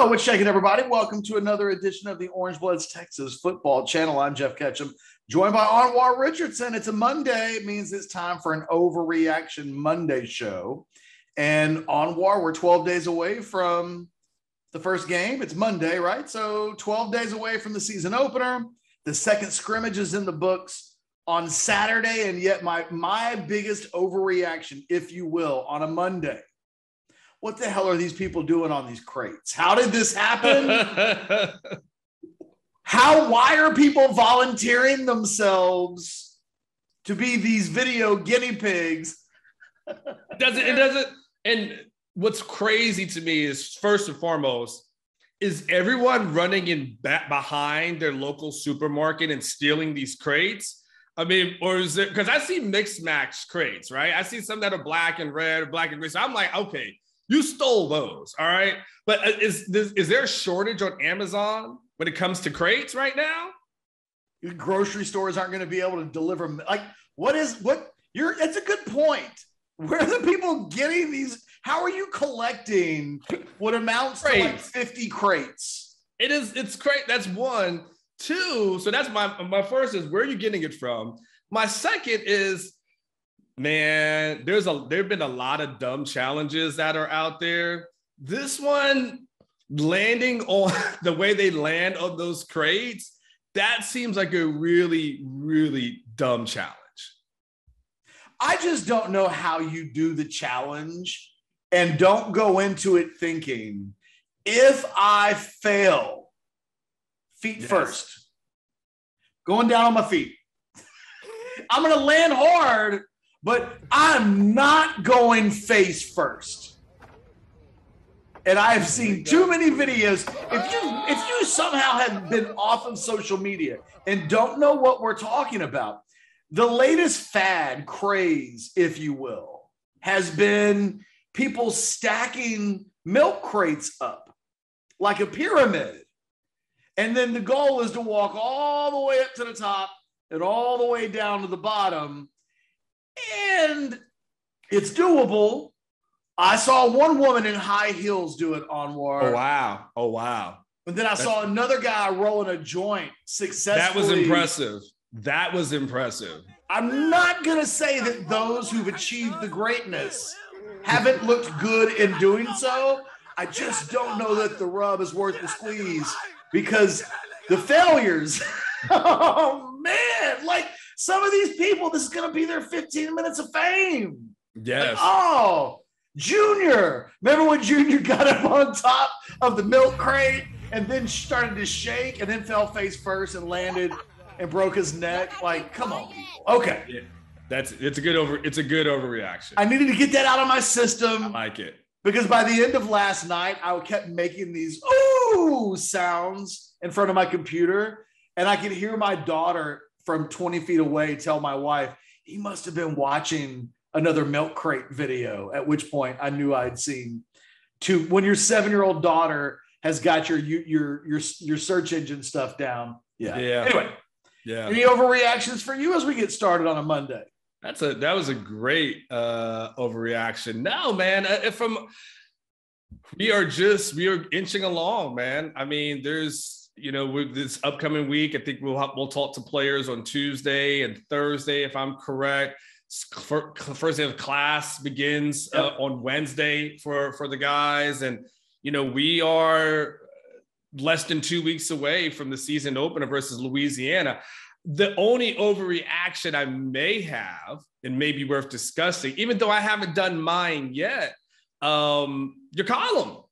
Yo, what's shaking, everybody? Welcome to another edition of the Orange Bloods Texas Football Channel. I'm Jeff Ketchum, joined by Anwar Richardson. It's a Monday. It means it's time for an Overreaction Monday show. And Anwar, we're 12 days away from the first game. It's Monday, right? So 12 days away from the season opener. The second scrimmage is in the books on Saturday, and yet my biggest overreaction, if you will, on a Monday. What the hell are these people doing on these crates? How did this happen? Why are people volunteering themselves to be these video guinea pigs? It doesn't. And what's crazy to me is, first and foremost, is everyone running in back behind their local supermarket and stealing these crates? I mean, or is it, because I see mixed match crates, right? I see some that are black and red or black and gray. So I'm like, okay, you stole those, all right? But is there a shortage on Amazon when it comes to crates right now? Grocery stores aren't going to be able to deliver. Like, it's a good point. Where are the people getting these? How are you collecting what amounts to like 50 crates? It's crate. That's one. Two, so that's my first is, where are you getting it from? My second is, man, there have been a lot of dumb challenges that are out there. This one, landing on the way they land on those crates, that seems like a really, really dumb challenge. I just don't know how you do the challenge and don't go into it thinking, if I fail, feet first, going down on my feet, I'm going to land hard, but I'm not going face first. And I've seen too many videos. If you somehow have been off of social media and don't know what we're talking about, the latest fad, craze, if you will, has been people stacking milk crates up like a pyramid. And then the goal is to walk all the way up to the top and all the way down to the bottom. And it's doable. I saw one woman in high heels do it, Anwar. Oh, wow. And then I saw another guy rolling a joint successfully. That was impressive. I'm not going to say that those who've achieved the greatness haven't looked good in doing so. I just don't know that the rub is worth the squeeze, because the failures, oh man, like some of these people, this is going to be their 15 minutes of fame. Yes. Like, Junior. Remember when Junior got up on top of the milk crate and then started to shake and then fell face first and landed and broke his neck? Like, come on. Okay. Yeah, it's a good overreaction. I needed to get that out of my system. I like it. Because by the end of last night, I kept making these ooh sounds in front of my computer, and I could hear my daughter from 20 feet away tell my wife, he must have been watching another milk crate video, at which point I knew I'd seen two. When your 7-year-old daughter has got your search engine stuff down. Yeah. Anyway. Yeah. Any overreactions for you as we get started on a Monday? That was a great overreaction. No, man, we are inching along, man. I mean, there's, with this upcoming week, I think we'll talk to players on Tuesday and Thursday, if I'm correct. First day of class begins on Wednesday for the guys. And, we are less than 2 weeks away from the season opener versus Louisiana. The only overreaction I may have, and may be worth discussing, even though I haven't done mine yet, your column.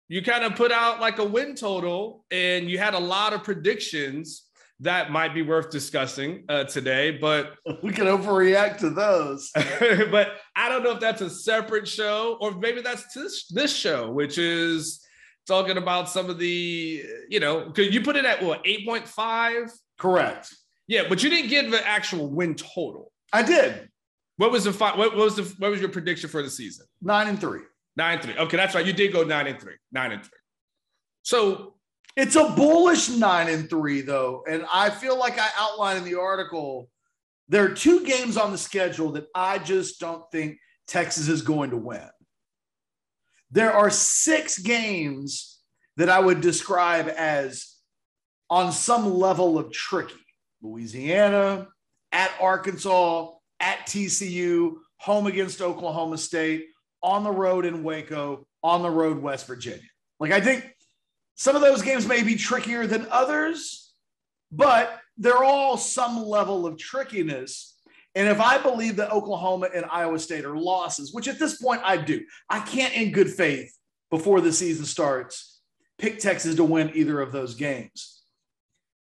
You kind of put out like a win total, and you had a lot of predictions that might be worth discussing today, but we can overreact to those. But I don't know if that's a separate show, or maybe that's this show, which is talking about some of the, because you put it at what, 8.5? Correct. Yeah, but you didn't give the actual win total. I did. What was what was your prediction for the season? 9-3. 9-3. Okay, that's right. You did go 9-3. 9-3. So it's a bullish 9-3 though, and I feel like I outlined in the article, there are 2 games on the schedule that I just don't think Texas is going to win. There are 6 games that I would describe as on some level of tricky. Louisiana, at Arkansas, at TCU, home against Oklahoma State, on the road in Waco, on the road West Virginia. Like, I think some of those games may be trickier than others, but they're all some level of trickiness. And if I believe that Oklahoma and Iowa State are losses, which at this point I do, I can't in good faith before the season starts pick Texas to win either of those games.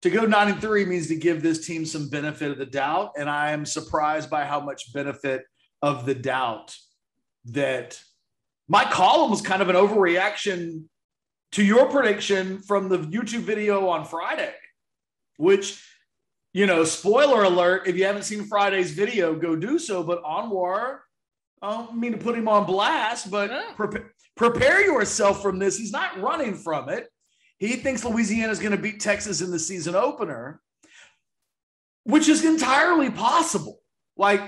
To go 9-3 means to give this team some benefit of the doubt, and I am surprised by how much benefit of the doubt that my column was kind of an overreaction to your prediction from the YouTube video on Friday, which, you know, spoiler alert, if you haven't seen Friday's video, go do so. But Anwar, I don't mean to put him on blast, but prepare yourself from this. He's not running from it. He thinks Louisiana is going to beat Texas in the season opener, which is entirely possible. Like,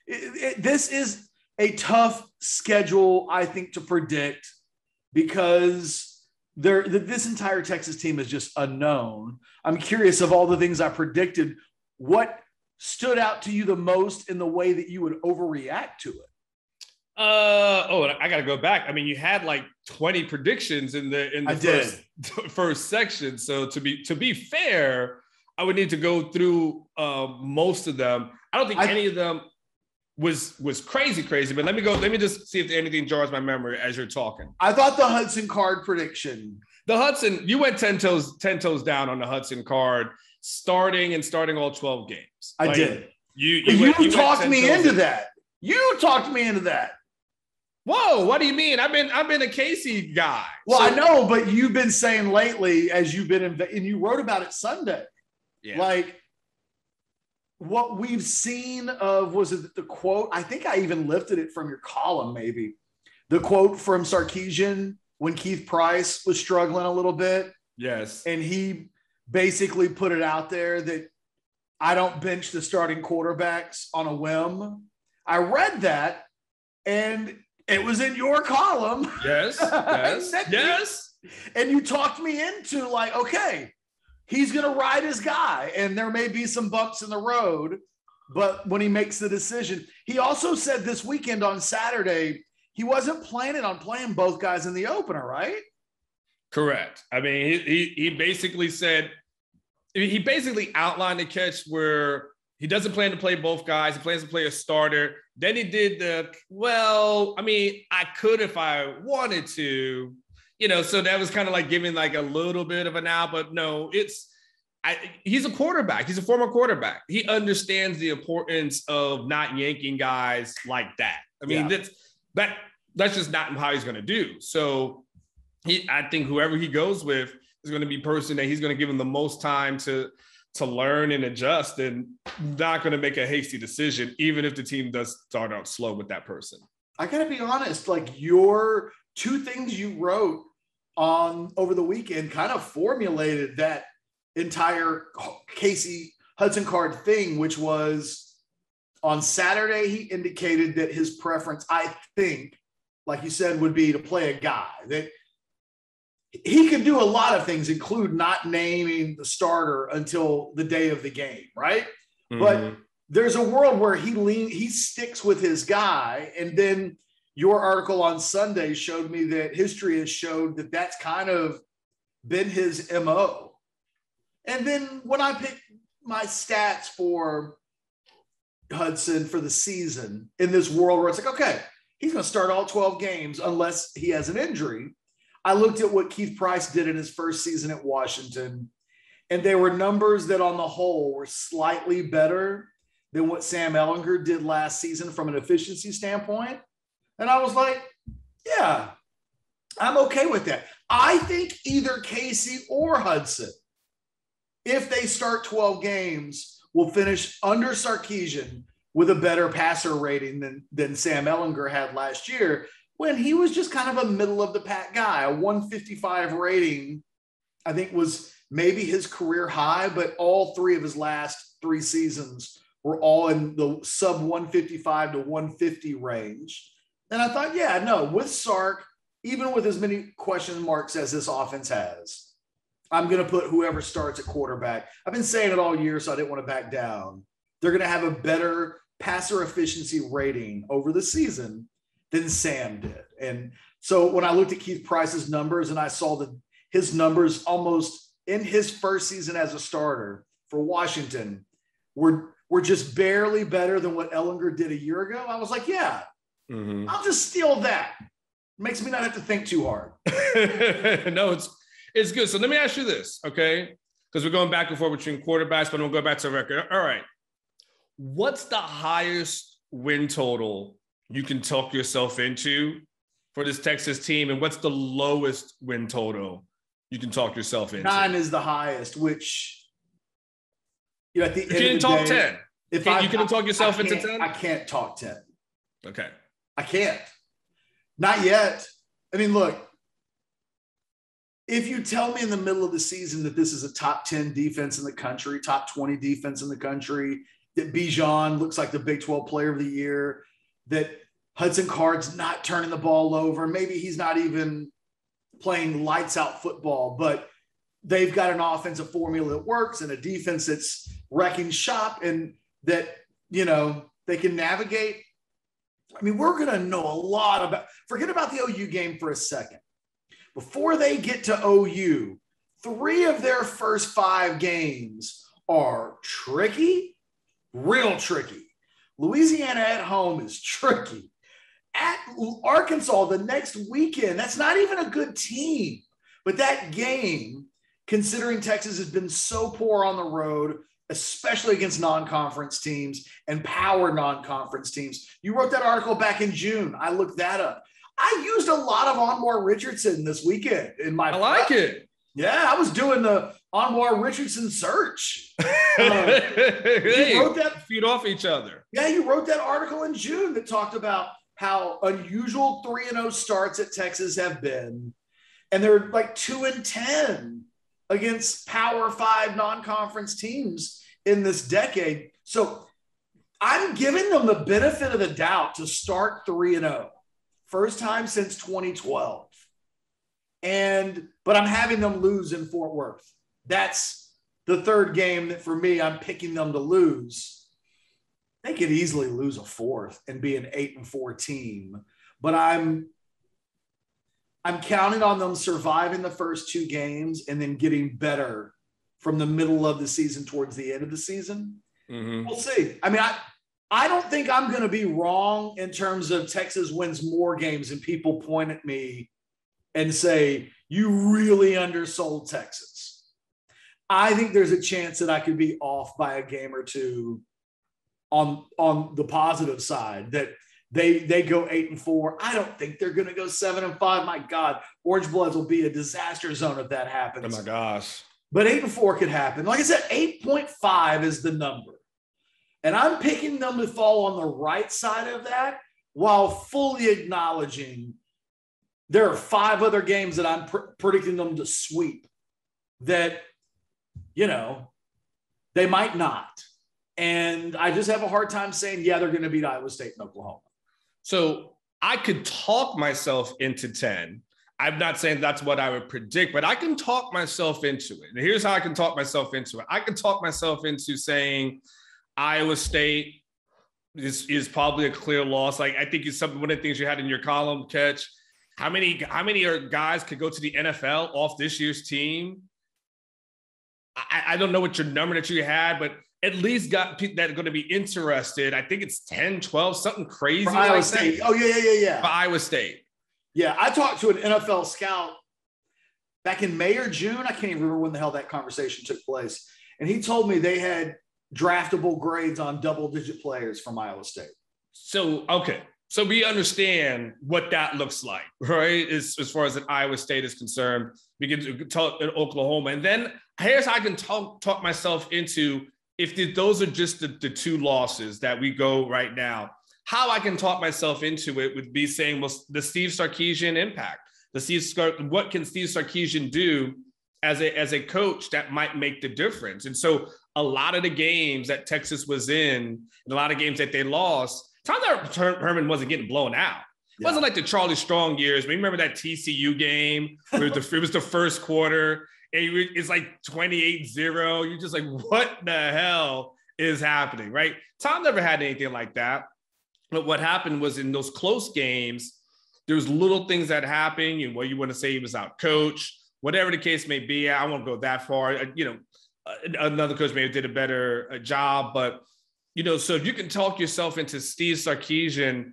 this is a tough schedule, I think, to predict because this entire Texas team is just unknown. I'm curious, of all the things I predicted, what stood out to you the most in the way that you would overreact to it? I got to go back. I mean, you had like 20 predictions in the first section. So to be fair, I would need to go through most of them. I don't think any of them was crazy, but let me just see if anything jars my memory as you're talking. I thought the Hudson Card prediction. The Hudson, you went 10 toes down on the Hudson Card, starting all 12 games. I did. You talked me into that. You talked me into that. Whoa, what do you mean? I've been a Casey guy. Well, I know, but you've been saying lately, as you've been and you wrote about it Sunday. Yeah. Like, what we've seen of, was it the quote? I think I even lifted it from your column, maybe. The quote from Sarkisian when Keith Price was struggling a little bit. Yes. And he basically put it out there that I don't bench the starting quarterbacks on a whim. I read that, and it was in your column. Yes. Yes. And you talked me into, like, okay, he's going to ride his guy, and there may be some bumps in the road, but when he makes the decision, he also said this weekend on Saturday, he wasn't planning on playing both guys in the opener, right? Correct. I mean, he basically said, he basically outlined the catch where he doesn't plan to play both guys. He plans to play a starter. Then he did I could if I wanted to, so that was kind of like giving like a little bit of an out, but no, he's a quarterback. He's a former quarterback. He understands the importance of not yanking guys like that. I mean, that's just not how he's going to do. So I think whoever he goes with is going to be a person that he's going to give him the most time to learn and adjust, and not going to make a hasty decision, even if the team does start out slow with that person. I got to be honest, like, your two things you wrote on over the weekend kind of formulated that entire Casey Hudson Card thing, which was on Saturday, he indicated that his preference, I think, like you said, would be to play a guy that he could do a lot of things, include not naming the starter until the day of the game, right? Mm-hmm. But there's a world where he sticks with his guy, and then your article on Sunday showed me that history has showed that that's kind of been his MO. And then when I picked my stats for Hudson for the season in this world where it's like, okay, he's going to start all 12 games unless he has an injury. I looked at what Keith Price did in his first season at Washington, and they were numbers that on the whole were slightly better than what Sam Ehlinger did last season from an efficiency standpoint. And I was like, yeah, I'm okay with that. I think either Casey or Hudson, if they start 12 games, will finish under Sarkisian with a better passer rating than Sam Ehlinger had last year, when he was just kind of a middle-of-the-pack guy. A 155 rating, I think, was maybe his career high, but all three of his last three seasons were all in the sub 155 to 150 range. And I thought, yeah, no, with Sark, even with as many question marks as this offense has, I'm going to put whoever starts at quarterback. I've been saying it all year, so I didn't want to back down. They're going to have a better passer efficiency rating over the season than Sam did. And so when I looked at Keith Price's numbers and I saw that his numbers almost in his first season as a starter for Washington were just barely better than what Ellinger did a year ago, I was like, yeah, I'll just steal that. Makes me not have to think too hard. No, it's good. So let me ask you this, okay? Because we're going back and forth between quarterbacks, but we'll go back to the record. All right. What's the highest win total you can talk yourself into for this Texas team? And what's the lowest win total you can talk yourself into? 9 is the highest, which, at the end of the talk day, 10. You can talk yourself into 10? I can't talk 10. Okay. I can't. Not yet. I mean, look, if you tell me in the middle of the season that this is a top 10 defense in the country, top 20 defense in the country, that Bijan looks like the Big 12 player of the year, that Hudson Card's not turning the ball over, maybe he's not even playing lights out football, but they've got an offensive formula that works and a defense that's wrecking shop and that, they can navigate. I mean, we're going to know a lot about – forget about the OU game for a second. Before they get to OU, 3 of their first 5 games are tricky, real tricky. Louisiana at home is tricky. At Arkansas the next weekend, that's not even a good team. But that game, considering Texas has been so poor on the road, especially against non-conference teams and power non-conference teams. You wrote that article back in June. I looked that up. I used a lot of Anwar Richardson this weekend in my like it. Yeah, I was doing the Anwar Richardson search. Hey, you wrote that, feed off each other. Yeah, you wrote that article in June that talked about how unusual 3-0 starts at Texas have been. And they're like 2-10 against Power 5 non-conference teams in this decade. So I'm giving them the benefit of the doubt to start 3-0. First time since 2012. But I'm having them lose in Fort Worth. That's the third game that for me, I'm picking them to lose. They could easily lose a fourth and be an 8-4 team. But I'm counting on them surviving the first 2 games and then getting better from the middle of the season towards the end of the season. We'll see. I mean, I don't think I'm going to be wrong in terms of Texas wins more games and people point at me and say, you really undersold Texas. I think there's a chance that I could be off by a game or 2 on the positive side, that they go 8-4. I don't think they're going to go 7-5. My God, Orange Bloods will be a disaster zone if that happens. Oh my gosh. But 8-4 could happen. Like I said, 8.5 is the number. And I'm picking them to fall on the right side of that while fully acknowledging there are 5 other games that I'm predicting them to sweep that, they might not. And I just have a hard time saying, yeah, they're going to beat Iowa State and Oklahoma. So I could talk myself into 10. I'm not saying that's what I would predict, but I can talk myself into it. And here's how I can talk myself into it. I can talk myself into saying Iowa State is probably a clear loss. Like, I think it's one of the things you had in your column, Ketch. How many guys could go to the NFL off this year's team? I don't know what your number that you had, but at least got people that are going to be interested. I think it's 10, 12, something crazy. For Iowa State. Oh, yeah. For Iowa State. Yeah, I talked to an NFL scout back in May or June. I can't even remember when the hell that conversation took place. And he told me they had draftable grades on double-digit players from Iowa State. So, okay. So we understand what that looks like, right? As far as an Iowa State is concerned, we can talk in Oklahoma. And then here's how I can talk myself into, if those are just the 2 losses that we go right now, how I can talk myself into it would be saying, well, the Steve Sarkisian impact, what can Steve Sarkisian do as a coach that might make the difference? And so a lot of the games that Texas was in, and a lot of games that they lost, Tyler Herman wasn't getting blown out. It wasn't like the Charlie Strong years. But remember that TCU game where it was the first quarter and it's like 28-0. You're just like, what the hell is happening, right? Tom never had anything like that. But what happened was in those close games, there was little things that happened. You want to say he was out coached, whatever the case may be. I won't go that far. Another coach maybe did a better job, but so if you can talk yourself into Steve Sarkisian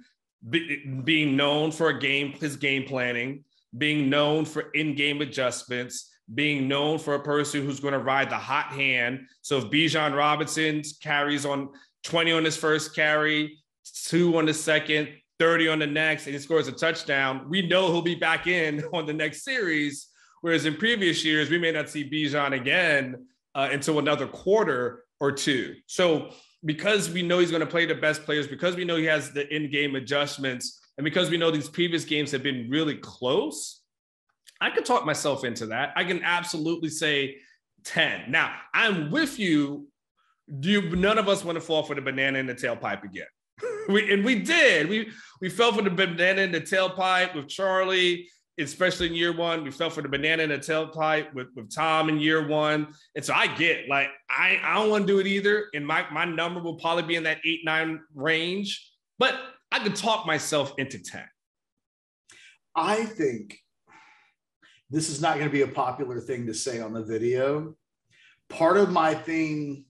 being known for his game planning, being known for in-game adjustments, being known for a person who's going to ride the hot hand. So if Bijan Robinson carries on 20 on his first carry, 2 on the second, 30 on the next, and he scores a touchdown, we know he'll be back in on the next series. Whereas in previous years, we may not see Bijan again until another quarter or two. So because we know he's going to play the best players, because we know he has the in-game adjustments, and because we know these previous games have been really close, I can talk myself into that. I can absolutely say 10. Now, I'm with you. None of us want to fall for the banana in the tailpipe again. We did. We fell for the banana in the tailpipe with Charlie, especially in year one. We fell for the banana in the tailpipe with Tom in year one. And so I get, like, I don't want to do it either. And my number will probably be in that 8-9 range. But I could talk myself into 10. I think this is not going to be a popular thing to say on the video. Part of my thing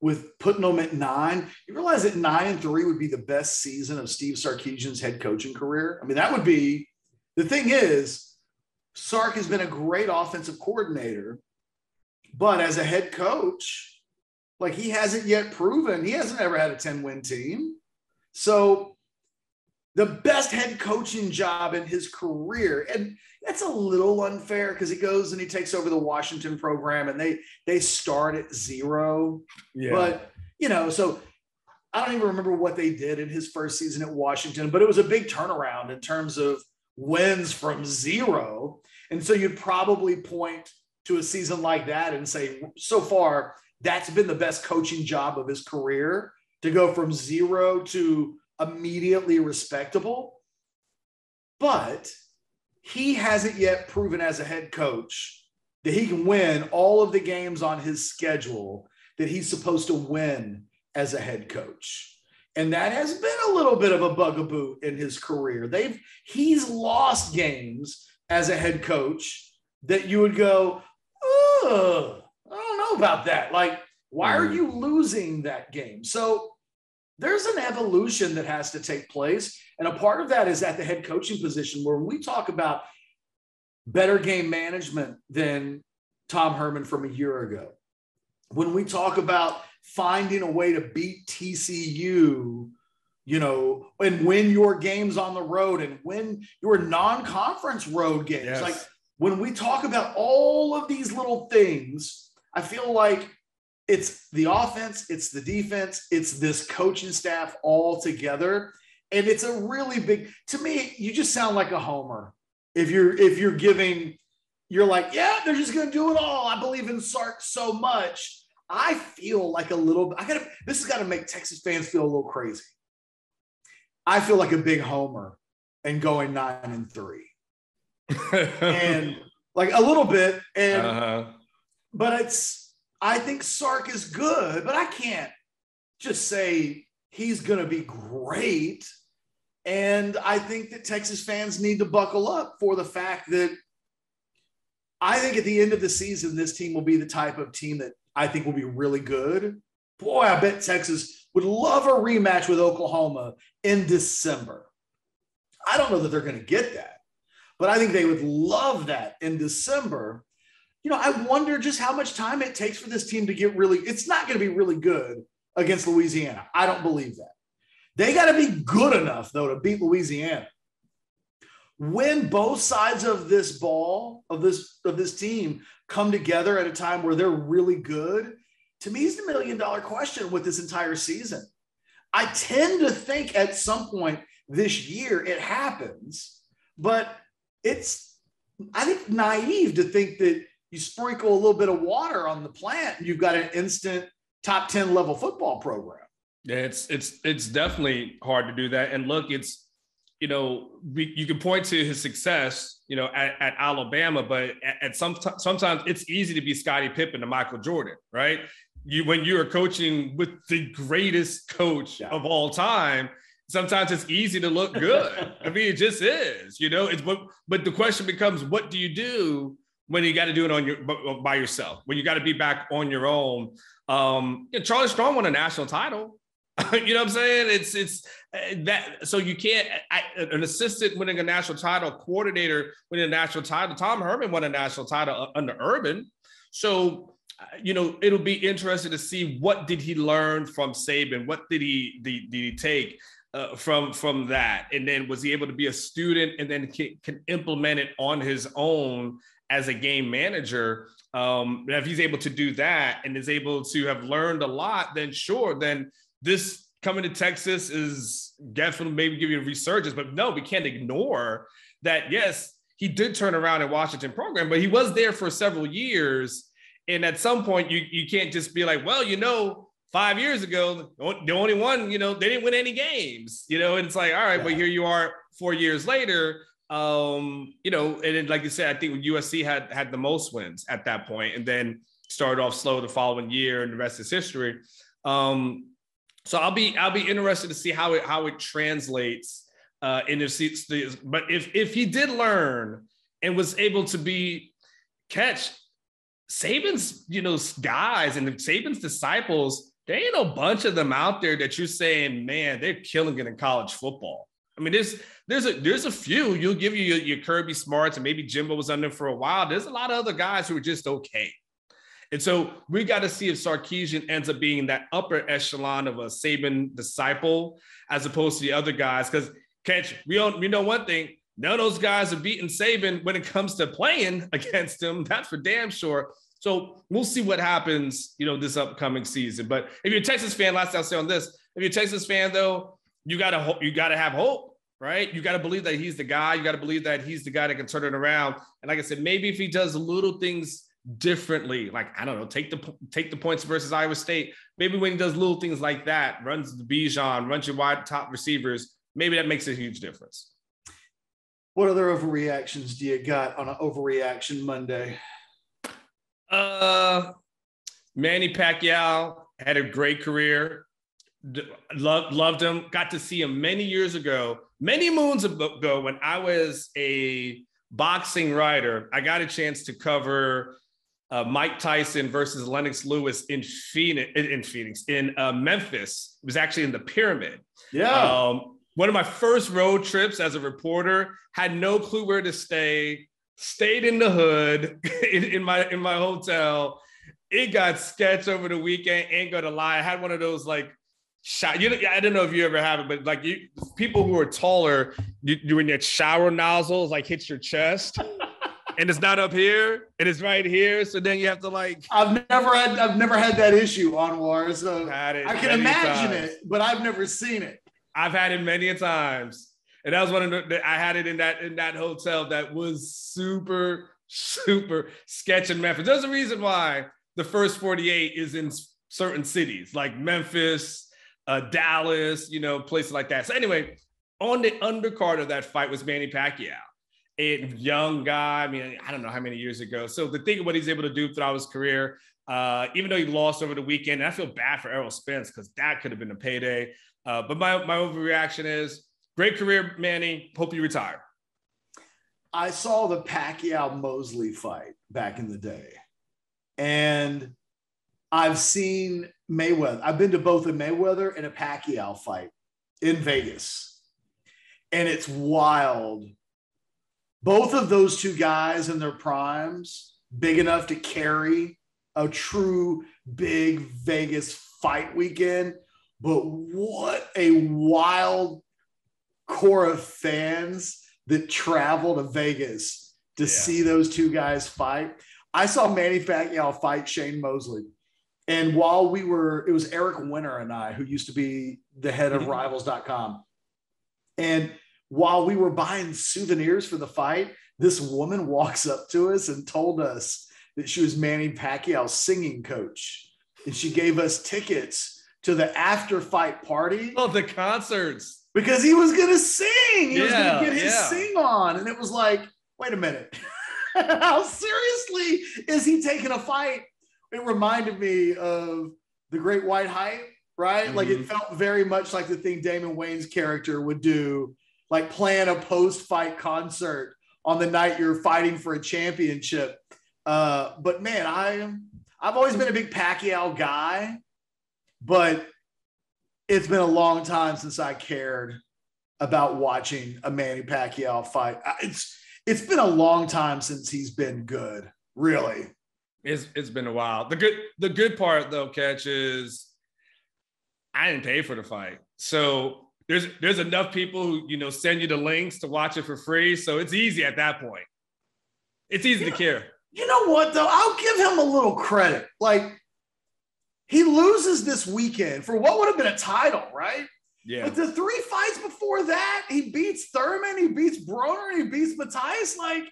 with putting them at 9, you realize that 9-3 would be the best season of Steve Sarkisian's head coaching career. I mean, that would be, the thing is, Sark has been a great offensive coordinator, but as a head coach, like, he hasn't yet proven, he hasn't ever had a 10-win team. So the best head coaching job in his career, and that's a little unfair because he goes and he takes over the Washington program and they start at 0. Yeah. But, so I don't even remember what they did in his first season at Washington, but it was a big turnaround in terms of wins from 0. And so you'd probably point to a season like that and say, so far, that's been the best coaching job of his career, to go from 0 to immediately respectable. But he hasn't yet proven as a head coach that he can win all of the games on his schedule that he's supposed to win as a head coach. And that has been a little bit of a bugaboo in his career. He's lost games as a head coach that you would go, oh, I don't know about that. Like, why are you losing that game? So there's an evolution that has to take place. And a part of that is at the head coaching position, where we talk about better game management than Tom Herman from a year ago. When we talk about finding a way to beat TCU, and win your games on the road and win your non-conference road games. Yes. Like, when we talk about all of these little things, I feel like it's the offense, it's the defense, it's this coaching staff all together. And it's a really big, to me, you just sound like a homer. If you're giving, you're like, yeah, they're just going to do it all. I believe in Sark so much. I feel like this has got to make Texas fans feel a little crazy. I feel like a big homer and going 9-3 and like a little bit. And, but I think Sark is good, but I can't just say he's going to be great. And I think that Texas fans need to buckle up for the fact that I think at the end of the season, this team will be the type of team that I think will be really good. Boy, I bet Texas would love a rematch with Oklahoma in December. I don't know that they're going to get that, but I think they would love that in December. I wonder just how much time it takes for this team to get it's not going to be really good against Louisiana. I don't believe that. They got to be good enough, though, to beat Louisiana. When both sides of this ball, of this team, come together at a time where they're really good, to me, is the $1 million question with this entire season. I tend to think at some point this year it happens, but I think, naive to think that you sprinkle a little bit of water on the plant and you've got an instant top 10 level football program. Yeah, it's definitely hard to do that. And look, you know, you can point to his success, you know, at Alabama, but sometimes it's easy to be Scottie Pippen to Michael Jordan, right? When you're coaching with the greatest coach of all time, sometimes it's easy to look good. I mean, it just is, you know. But the question becomes, what do you do when you got to do it by yourself? When you got to be back on your own? Charlie Strong won a national title. You know what I'm saying? It's that. So you can't. An assistant winning a national title, a coordinator winning a national title. Tom Herman won a national title under Urban. So, you know, it'll be interesting to see what did he learn from Saban? What did he take from that? And then was he able to be a student and then can implement it on his own as a game manager? If he's able to do that and is able to have learned a lot, then sure, then this coming to Texas is definitely maybe give you a resurgence. But no, we can't ignore that. Yes, he did turn around in Washington program, but he was there for several years. And at some point, you can't just be like, well, you know, 5 years ago, the only one, you know, they didn't win any games, you know, and it's like, all right, but here you are 4 years later, you know, and then, like you said, I think USC had the most wins at that point and then started off slow the following year and the rest is history. So I'll be interested to see how it translates in the, but if he did learn and was able to catch Saban's, you know, guys and Saban's disciples, there ain't no bunch of them out there that you're saying, man, they're killing it in college football. I mean, there's a few. You'll give you your Kirby Smarts and maybe Jimbo was under for a while. There's a lot of other guys who are just okay. And so we got to see if Sarkisian ends up being that upper echelon of a Saban disciple as opposed to the other guys. Because, Ketch, we know one thing. None of those guys are beating Saban when it comes to playing against him. That's for damn sure. So we'll see what happens, you know, this upcoming season. But if you're a Texas fan, last I'll say on this, if you're a Texas fan, though, you gotta have hope, right? You got to believe that he's the guy. You got to believe that he's the guy that can turn it around. And like I said, maybe if he does little things differently, like, I don't know, take the points versus Iowa State. Maybe when he does little things like that, runs the Bijan, runs your wide top receivers, maybe that makes a huge difference. What other overreactions do you got on an Overreaction Monday? Manny Pacquiao had a great career. Loved him. Got to see him many years ago, many moons ago when I was a boxing writer. I got a chance to cover Mike Tyson versus Lennox Lewis in Memphis. It was actually in the Pyramid. Yeah. One of my first road trips as a reporter, had no clue where to stay, stayed in the hood in my hotel. It got sketched over the weekend. Ain't gonna lie. I had one of those like shot. I don't know if you ever have it, but like people who are taller, when your shower nozzles like hits your chest. And it's not up here, and it's right here. So then you have to like. I've never had that issue, Anwar. So I can imagine it, but I've never seen it. I've had it many a times, and that was one of I had it in that hotel that was super sketch in Memphis. There's a reason why the first 48 is in certain cities like Memphis, Dallas, you know, places like that. So anyway, on the undercard of that fight was Manny Pacquiao. A young guy, I mean, I don't know how many years ago. So the thing of what he's able to do throughout his career, even though he lost over the weekend, and I feel bad for Errol Spence because that could have been a payday. But my overreaction is great career, Manny. Hope you retire. I saw the Pacquiao-Mosley fight back in the day. And I've seen Mayweather. I've been to both a Mayweather and a Pacquiao fight in Vegas. And it's wild. Both of those two guys in their primes, big enough to carry a true big Vegas fight weekend. But what a wild core of fans that travel to Vegas to see those two guys fight. I saw Manny Pacquiao fight Shane Mosley. And while it was Eric Winter and I, who used to be the head of Rivals.com. And while we were buying souvenirs for the fight, this woman walks up to us and told us that she was Manny Pacquiao's singing coach. And she gave us tickets to the after fight party. Oh, the concerts. Because he was going to sing. He was going to get his sing on. And it was like, wait a minute. How seriously is he taking a fight? It reminded me of The Great White Hype, right? Like it felt very much like the thing Damon Wayans' character would do, like plan a post-fight concert on the night you're fighting for a championship. But man, I've always been a big Pacquiao guy, but it's been a long time since I cared about watching a Manny Pacquiao fight. It's been a long time since he's been good, really. It's been a while. The good part though, Ketch, is I didn't pay for the fight. So there's enough people who, send you the links to watch it for free. So it's easy at that point. It's easy to care. You know what though? I'll give him a little credit. Like, he loses this weekend for what would have been a title, right? Yeah. But the 3 fights before that, he beats Thurman, he beats Broner, he beats Matthias. Like,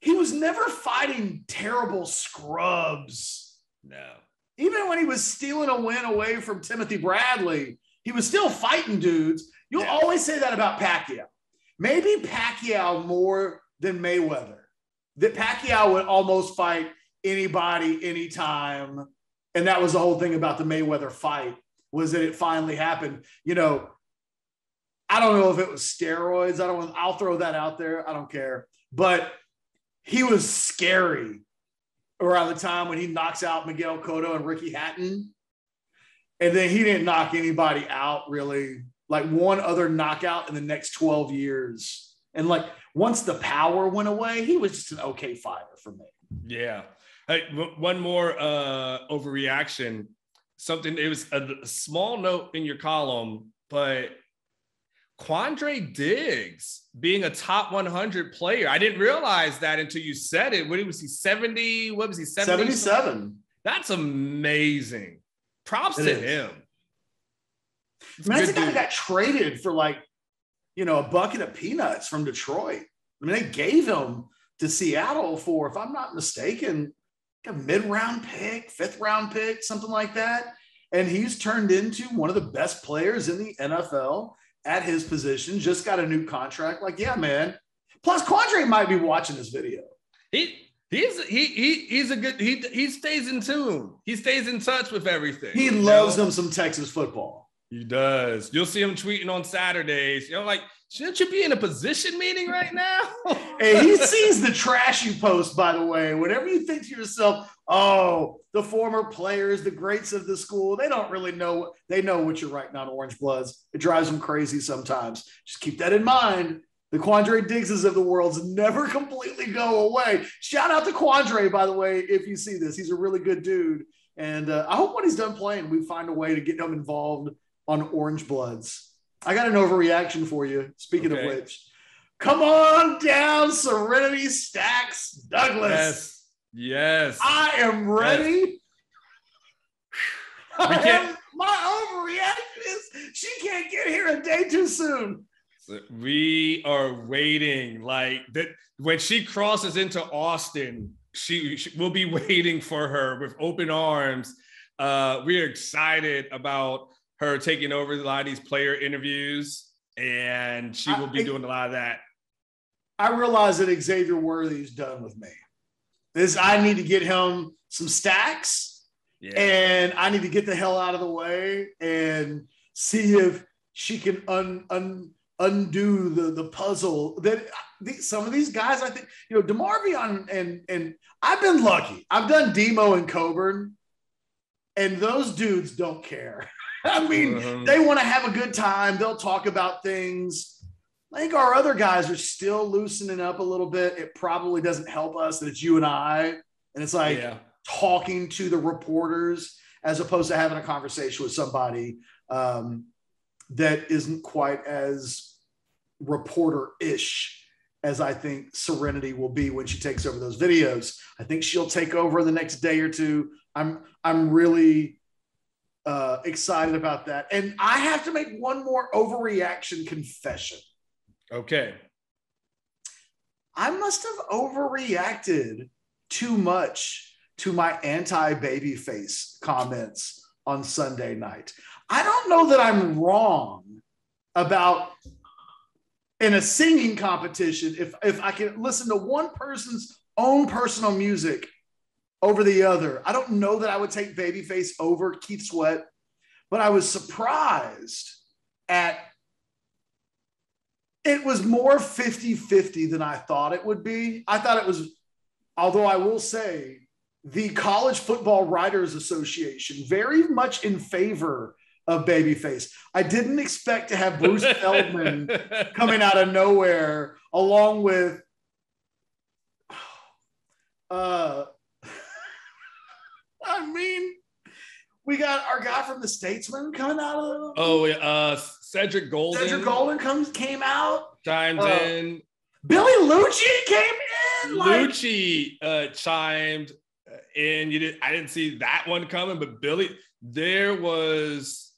he was never fighting terrible scrubs. No. Even when he was stealing a win away from Timothy Bradley, he was still fighting dudes. You'll always say that about Pacquiao. Maybe Pacquiao more than Mayweather. That Pacquiao would almost fight anybody, anytime. And that was the whole thing about the Mayweather fight, was that it finally happened. I don't know if it was steroids. I'll throw that out there. I don't care. But he was scary around the time when he knocks out Miguel Cotto and Ricky Hatton. And then he didn't knock anybody out, really. Like one other knockout in the next 12 years. And like once the power went away, he was just an okay fighter for me. Yeah. Hey, one more overreaction. It was a small note in your column, but Quandre Diggs being a top 100 player. I didn't realize that until you said it. What was he, 70? What was he, 77? That's amazing. Props to him. I think I got traded for like, a bucket of peanuts from Detroit. I mean, they gave him to Seattle for, if I'm not mistaken, a mid-round pick, 5th round pick, something like that. And he's turned into one of the best players in the NFL at his position, just got a new contract. Like, yeah, man. Plus, Quandre might be watching this video. He's a good, he stays in tune. He stays in touch with everything. He loves him some Texas football. He does. You'll see him tweeting on Saturdays. Like, shouldn't you be in a position meeting right now? Hey, he sees the trash you post, by the way. Whenever you think to yourself, oh, the former players, the greats of the school, they don't really know. They know what you're writing on Orange Bloods. It drives them crazy sometimes. Just keep that in mind. The Quandre Diggses of the world never completely go away. Shout out to Quandre, by the way, if you see this. He's a really good dude. And I hope when he's done playing, we find a way to get him involved on Orange Bloods. I got an overreaction for you. Speaking of which, come on down, Serenity Stacks Douglas. Yes. I am ready. Yes. My overreaction is she can't get here a day too soon. We are waiting. Like that when she crosses into Austin, she will be waiting for her with open arms. We are excited about her taking over a lot of these player interviews, and she will be doing a lot of that. I realize that Xavier Worthy's done with me. I need to get him some stacks, and I need to get the hell out of the way and see if she can undo the puzzle that some of these guys, I think, DeMarvion and I've been lucky. I've done Demo and Coburn, and those dudes don't care. I mean, they want to have a good time. They'll talk about things. I think our other guys are still loosening up a little bit. It probably doesn't help us that it's you and I. And it's like talking to the reporters as opposed to having a conversation with somebody that isn't quite as reporter-ish as I think Serenity will be when she takes over those videos. I think she'll take over the next day or two. I'm really excited about that. And I have to make one more overreaction confession. Okay. I must have overreacted too much to my anti-babyface comments on Sunday night. I don't know that I'm wrong about in a singing competition, if I can listen to one person's own personal music over the other. I don't know that I would take Babyface over Keith Sweat, but I was surprised at it was more 50-50 than I thought it would be. I thought it was, although I will say, the College Football Writers Association very much in favor of Babyface. I didn't expect to have Bruce Feldman coming out of nowhere along with I mean, we got our guy from The Statesman coming out of Cedric Golden. Cedric Golden came out. Chimed in. Billy Lucci came in. Lucci chimed in. I didn't see that one coming, but Billy, there was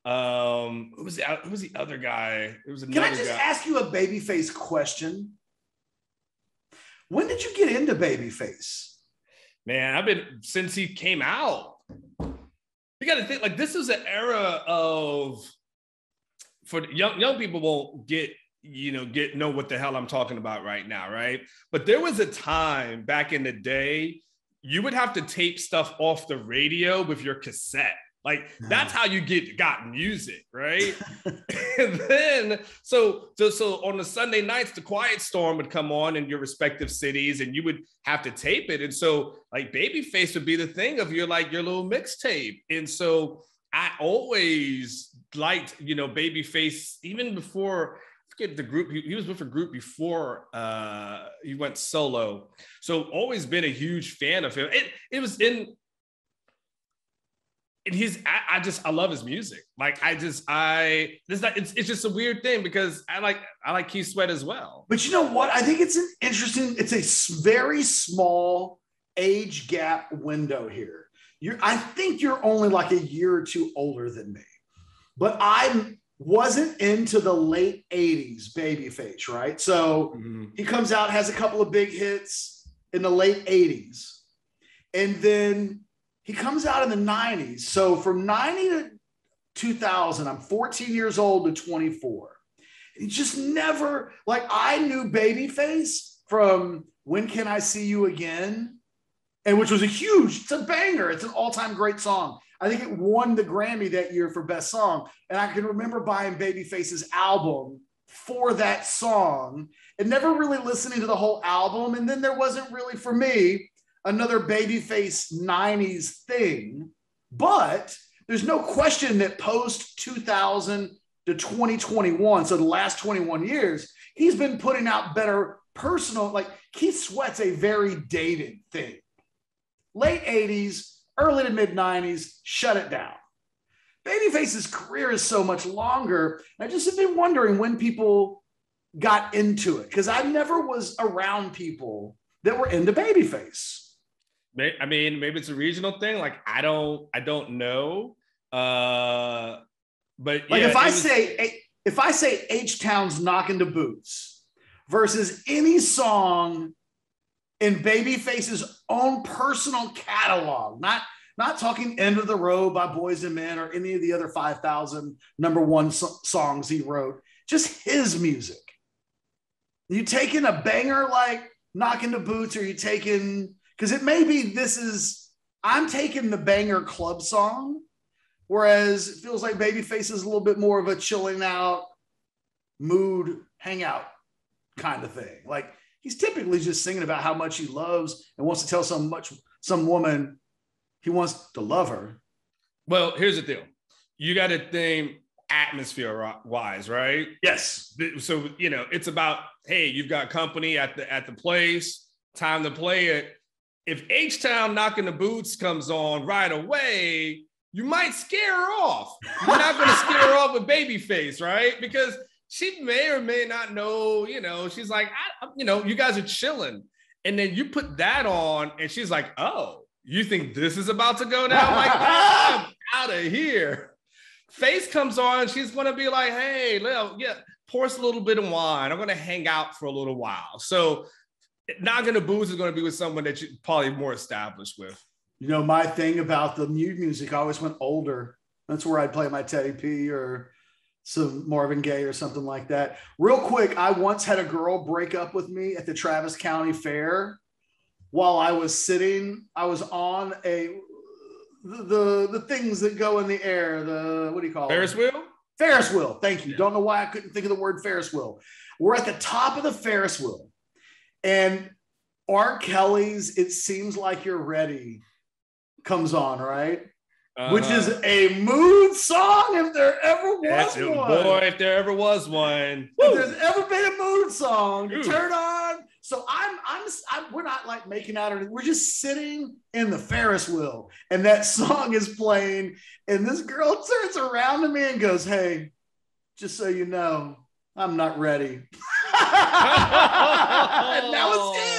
who was the other guy? It was another guy. Can I just ask you a Babyface question? When did you get into Babyface? Man, I've been since he came out. You got to think like this is an era of for young people won't know what the hell I'm talking about right now, right? But there was a time back in the day you would have to tape stuff off the radio with your cassette. Like that's how you got music, right? And then so on the Sunday nights, the Quiet Storm would come on in your respective cities, and you would have to tape it. And so like Babyface would be the thing of your little mixtape. And so I always liked Babyface even before. I forget the group he was with a group before he went solo. So always been a huge fan of him. It was in. And I love his music. Like it's just a weird thing because I like Keith Sweat as well. But you know what? I think it's it's a very small age gap window here. I think you're only like a year or two older than me, but I wasn't into the late 80s Babyface, right? So he comes out, has a couple of big hits in the late 80s. And then he comes out in the 90s. So from 90 to 2000, I'm 14 years old to 24. He just never, I knew Babyface from When Can I See You Again? And which was it's a banger. It's an all-time great song. I think it won the Grammy that year for Best Song. And I can remember buying Babyface's album for that song and never really listening to the whole album. And then there wasn't really, for me, another Babyface 90s thing, but there's no question that post 2000 to 2021, so the last 21 years, he's been putting out better personal, Keith Sweat's a very dated thing. Late 80s, early to mid 90s, shut it down. Babyface's career is so much longer. I just have been wondering when people got into it, because I never was around people that were into Babyface. I mean, maybe it's a regional thing. I don't know. But yeah, if I say H-Town's Knockin' the Boots versus any song in Babyface's own personal catalog, not talking End of the Road by Boys and Men or any of the other 5,000 number one songs he wrote, just his music. You taking a banger like Knockin' the Boots, or you taking, because it may be I'm taking the banger club song, whereas it feels like Babyface is a little bit more of a chilling out, mood, hangout kind of thing. He's typically just singing about how much he loves and wants to tell some woman he wants to love her. Well, here's the deal. You got to think atmosphere-wise, right? Yes. So, it's about, hey, you've got company at the place, time to play it. If H-Town Knockin' the Boots comes on right away, you might scare her off. You're not going to scare her off with Babyface, right? Because she may or may not know, she's like, you guys are chilling. And then you put that on and she's like, oh, you think this is about to go down? I'm out of here. Face comes on, she's going to be like, hey, pour us a little bit of wine. I'm going to hang out for a little while. So Knockin' the Boots is going to be with someone that you're probably more established with. You know, my thing about the music, I always went older. That's where I'd play my Teddy P or some Marvin Gaye or something like that. Real quick, I once had a girl break up with me at the Travis County Fair while I was on the things that go in the air. What do you call it? Ferris wheel? Ferris wheel. Thank you. Yeah. Don't know why I couldn't think of the word Ferris wheel. We're at the top of the Ferris wheel. And R. Kelly's It Seems Like You're Ready comes on, right? Which is a mood song if there ever was one. Boy, if there ever was one. If there's ever been a mood song to turn on. So we're not like making out or anything. We're just sitting in the Ferris wheel and that song is playing. And this girl turns around to me and goes, "Hey, just so you know, I'm not ready." And that was it.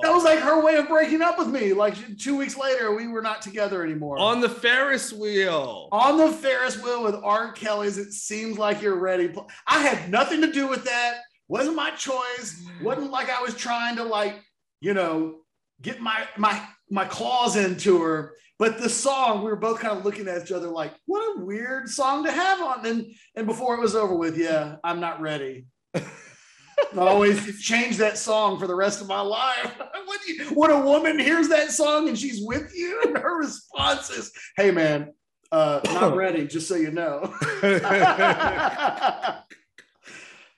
That was like her way of breaking up with me. Like 2 weeks later, we were not together anymore. On the Ferris wheel. On the Ferris wheel with R. Kelly's It Seems Like You're Ready. I had nothing to do with that. Wasn't my choice. Wasn't like I was trying to get my claws into her. But the song, we were both kind of looking at each other like, what a weird song to have on. And before it was over with, yeah, I'm not ready. I always change that song for the rest of my life. When a woman hears that song and she's with you, and her response is, "Hey, man, not ready, just so you know."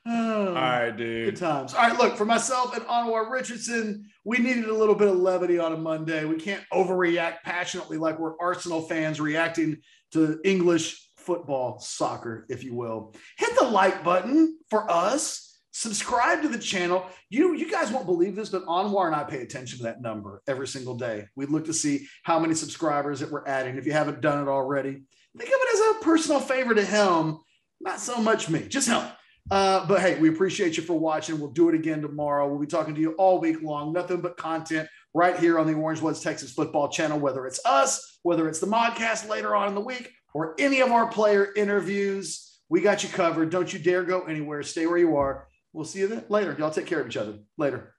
All right, dude. Good times. All right, look, for myself and Anwar Richardson, we needed a little bit of levity on a Monday. We can't overreact passionately like we're Arsenal fans reacting to English football, soccer, if you will. Hit the like button for us. Subscribe to the channel. You guys won't believe this, but Anwar and I pay attention to that number every single day. We look to see how many subscribers that we're adding. If you haven't done it already, think of it as a personal favor to him, not so much me, just him. But hey, we appreciate you for watching. We'll do it again tomorrow. We'll be talking to you all week long. Nothing but content right here on the Orange Bloods Texas Football channel, whether it's us, whether it's the modcast later on in the week, or any of our player interviews. We got you covered. Don't you dare go anywhere. Stay where you are. We'll see you then later. Y'all take care of each other. Later.